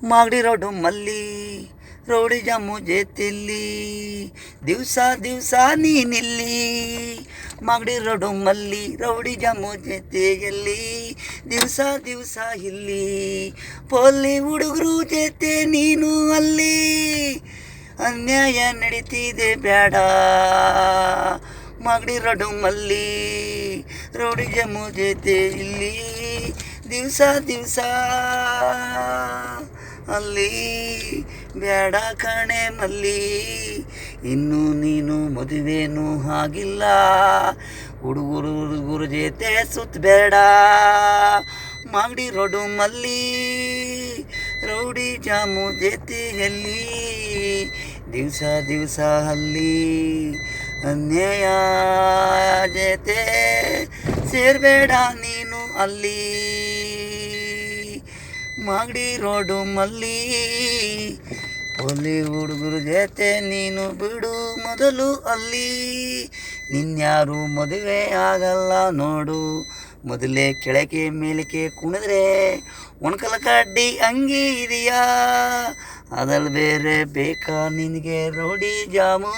Magadi road ಮಲ್ಲಿ rowdy jam ಜೇತಿಲ್ಲಿ ದಿವಸ ದಿವಸ ನೀನಿಲ್ಲಿ ಮಾಗಡಿ ರೋಡು ಮಲ್ಲಿ ರೌಡಿ ಜಾಮು ಜೊತೆಯಲ್ಲಿ ದಿವಸ ದಿವಸ ಇಲ್ಲಿ ಪೋಲಿ ಹುಡುಗರು ಜೊತೆ ನೀನು ಅಲ್ಲಿ ಅನ್ಯಾಯ ನಡೀತಿದೆ ಬೇಡ ಮಾಗಡಿ ರೋಡು ಮಲ್ಲಿ ರೌಡಿ ಜಾಮು ಜೊತೆ ಇಲ್ಲಿ ದಿವಸ ದಿವಸ ಅಲ್ಲಿ ಬೇಡ ಕಣೆ ಮಲ್ಲಿ ಇನ್ನು ನೀನು ಮದುವೆನೂ ಆಗಿಲ್ಲ ಹುಡುಗರು ಜೊತೆ ಸುತ್ತಬೇಡ ಮಾಗಡಿ ರೋಡು ಮಲ್ಲಿ ರೌಡಿ ಜಾಮು ಜೊತೆಯಲ್ಲಿ ದಿವಸ ದಿವಸ ಅಲ್ಲಿ ಅನ್ಯಾಯ ಜೊತೆ ಸೇರಬೇಡ ನೀನು ಅಲ್ಲಿ ಮಾಗಡಿ ರೋಡು ಮಲ್ಲಿ ಒಲಿ ಹುಡುಗರು ಜೊತೆ ನೀನು ಬಿಡು ಮೊದಲು ಅಲ್ಲಿ ನಿನ್ಯಾರು ಮದುವೆ ಆಗಲ್ಲ ನೋಡು ಮೊದಲೇ ಕೆಳಗೆ ಮೇಲಕ್ಕೆ ಕುಣಿದ್ರೆ ಒಣಕಲ ಕಡ್ಡಿ ಅಂಗಿ ಇದೆಯಾ ಅದಲ್ಲಿ ಬೇರೆ ಬೇಕಾ ನಿನಗೆ ರೌಡಿ ಜಾಮು.